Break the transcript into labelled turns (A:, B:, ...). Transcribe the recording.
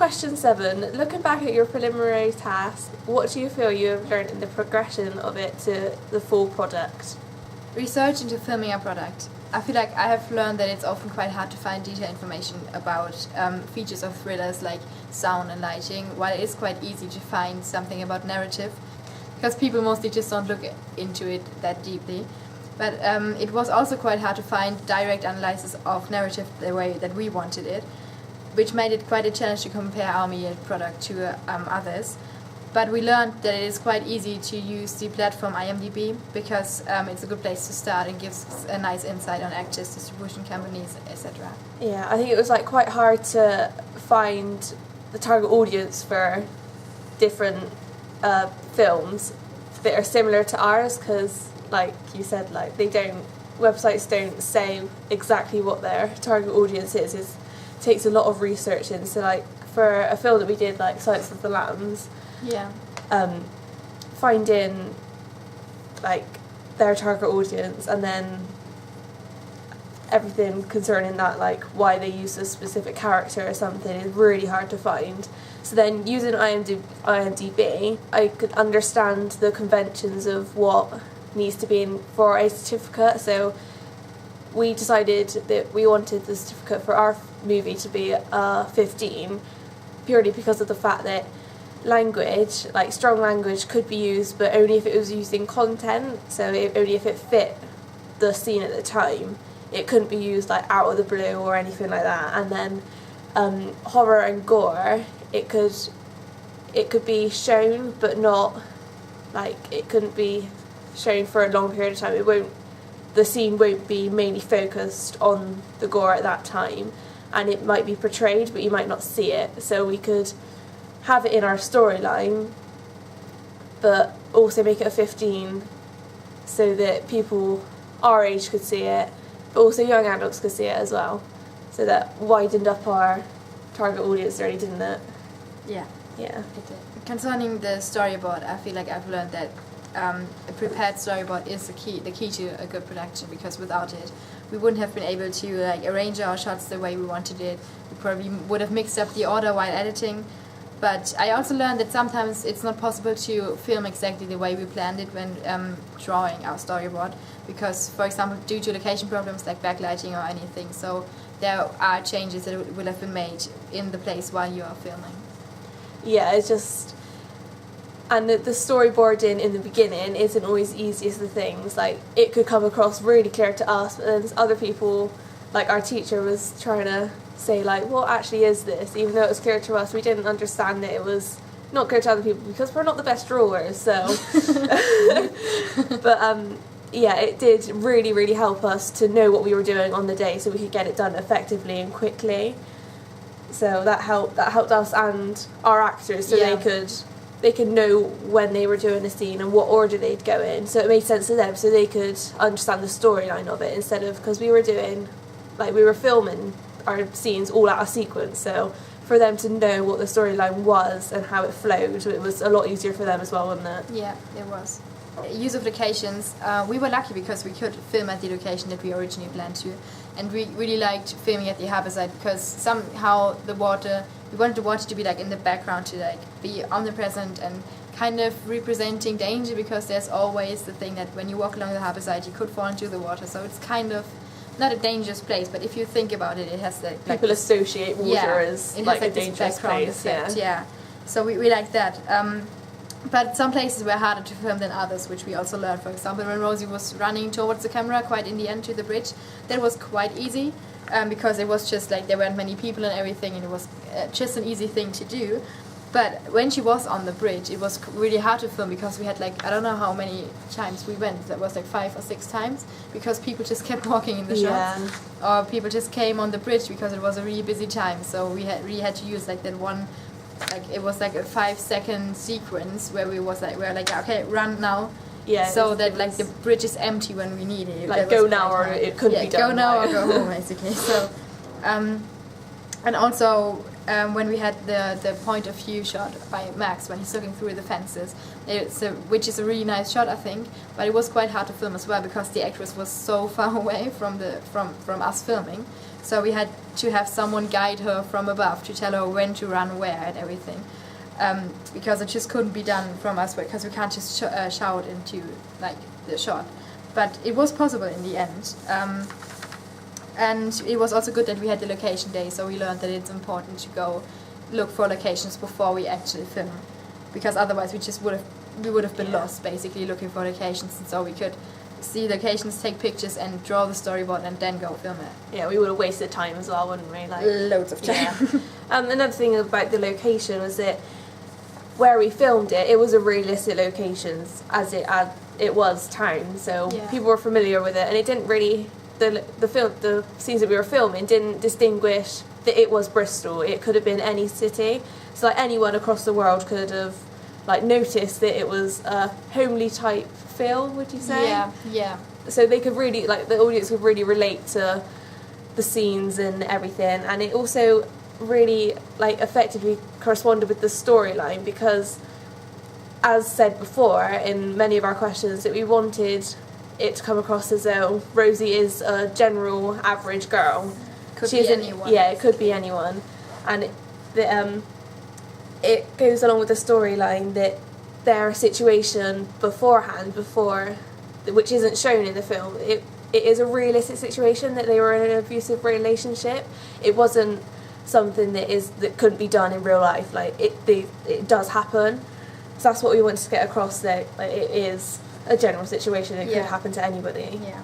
A: question 7. Looking back at your preliminary task, what do you feel you have learned in the progression of it to the full product?
B: Research into filming a product. I feel like I have learned that it's often quite hard to find detailed information about features of thrillers like sound and lighting, while it is quite easy to find something about narrative, because people mostly just don't look into it that deeply. But it was also quite hard to find direct analysis of narrative the way that we wanted it, which made it quite a challenge to compare our media product to others. But we learned that it is quite easy to use the platform IMDb, because it's a good place to start and gives a nice insight on actors, distribution companies, etc.
A: Yeah, I think it was like quite hard to find the target audience for different films that are similar to ours, because like you said, like websites don't say exactly what their target audience is. It takes a lot of research in. So like for a film that we did, like Silence of the Lambs,
B: yeah,
A: finding like their target audience and then everything concerning that, like why they use a specific character or something, is really hard to find. So then using IMDb, I could understand the conventions of what needs to be in for a certificate. So we decided that we wanted the certificate for our movie to be 15, purely because of the fact that language, like strong language, could be used, but only if it was using content. So only if it fit the scene at the time. It couldn't be used like out of the blue or anything like that. And then horror and gore, it could be shown, but not like it couldn't be shown for a long period of time. The scene won't be mainly focused on the gore at that time, and it might be portrayed, but you might not see it. So we could have it in our storyline, but also make it a 15, so that people our age could see it, but also young adults could see it as well. So that widened up our target audience really, didn't it?
B: Yeah.
A: Yeah.
B: It did. Concerning the storyboard, I feel like I've learned that a prepared storyboard is the key to a good production, because without it we wouldn't have been able to like arrange our shots the way we wanted it. We probably would have mixed up the order while editing. But I also learned that sometimes it's not possible to film exactly the way we planned it when drawing our storyboard, because, for example, due to location problems like backlighting or anything, so there are changes that will have been made in the place while you are filming.
A: Yeah, it's just... And the storyboarding in the beginning isn't always easy as the things. Like, it could come across really clear to us, but then other people, like our teacher, was trying to say, like, what actually is this? Even though it was clear to us, we didn't understand it. It was not clear to other people because we're not the best drawers, so... But, yeah, it did really, really help us to know what we were doing on the day so we could get it done effectively and quickly. So that helped us and our actors, so they could know when they were doing a scene and what order they'd go in, so it made sense to them, so they could understand the storyline of it, instead of, because we were filming our scenes all out of sequence, so for them to know what the storyline was and how it flowed, it was a lot easier for them as well, wasn't it?
B: Yeah, it was. Use of locations, we were lucky because we could film at the location that we originally planned to, and we really liked filming at the harbour side, because somehow we wanted the water to be like in the background, to like be omnipresent and kind of representing danger, because there's always the thing that when you walk along the harbour side you could fall into the water, so it's kind of not a dangerous place, but if you think about it, it has like
A: people associate water as like a dangerous place.
B: Yeah. So we like that. But some places were harder to film than others, which we also learned. For example, when Rosie was running towards the camera quite in the end to the bridge, that was quite easy, because it was just like there weren't many people and everything, and it was just an easy thing to do. But when she was on the bridge, it was really hard to film, because we had like, I don't know how many times we went, that was like 5 or 6 times, because people just kept walking in the shots, or people just came on the bridge because it was a really busy time, so we really had to use like that one, like it was like a 5-second sequence where we were like, okay, run now. Yeah. So that like the bridge is empty when we need it.
A: Like go now or it couldn't be done.
B: Go now or go home, basically. So, and also when we had the point of view shot by Max when he's looking through the fences, which is a really nice shot, I think. But it was quite hard to film as well, because the actress was so far away from us filming. So we had to have someone guide her from above to tell her when to run where and everything. Because it just couldn't be done from us, because we can't just shout into like the shot. But it was possible in the end. And it was also good that we had the location day, so we learned that it's important to go look for locations before we actually film, because otherwise we would have been lost basically looking for locations, and so we could see locations, take pictures, and draw the storyboard, and then go film it.
A: Yeah, we would have wasted time as well, wouldn't we? Like
B: loads of time.
A: Yeah. Another thing about the location was that where we filmed it, it was a realistic location as it was town, so people were familiar with it, and it didn't really the scenes that we were filming didn't distinguish that it was Bristol. It could have been any city, so like anyone across the world could have like noticed that it was a homely type feel. Would you say?
B: Yeah.
A: So they could really, like, the audience could really relate to the scenes and everything, and it also really like effectively corresponded with the storyline, because as said before in many of our questions, that we wanted it to come across as though Rosie is a general average girl.
B: Could be anyone.
A: Yeah, it could be anyone, and it goes along with the storyline that their situation beforehand, which isn't shown in the film, it is a realistic situation, that they were in an abusive relationship. It wasn't something that couldn't be done in real life. Like it does happen. So that's what we wanted to get across, that like, it is a general situation. It could happen to anybody.
B: Yeah.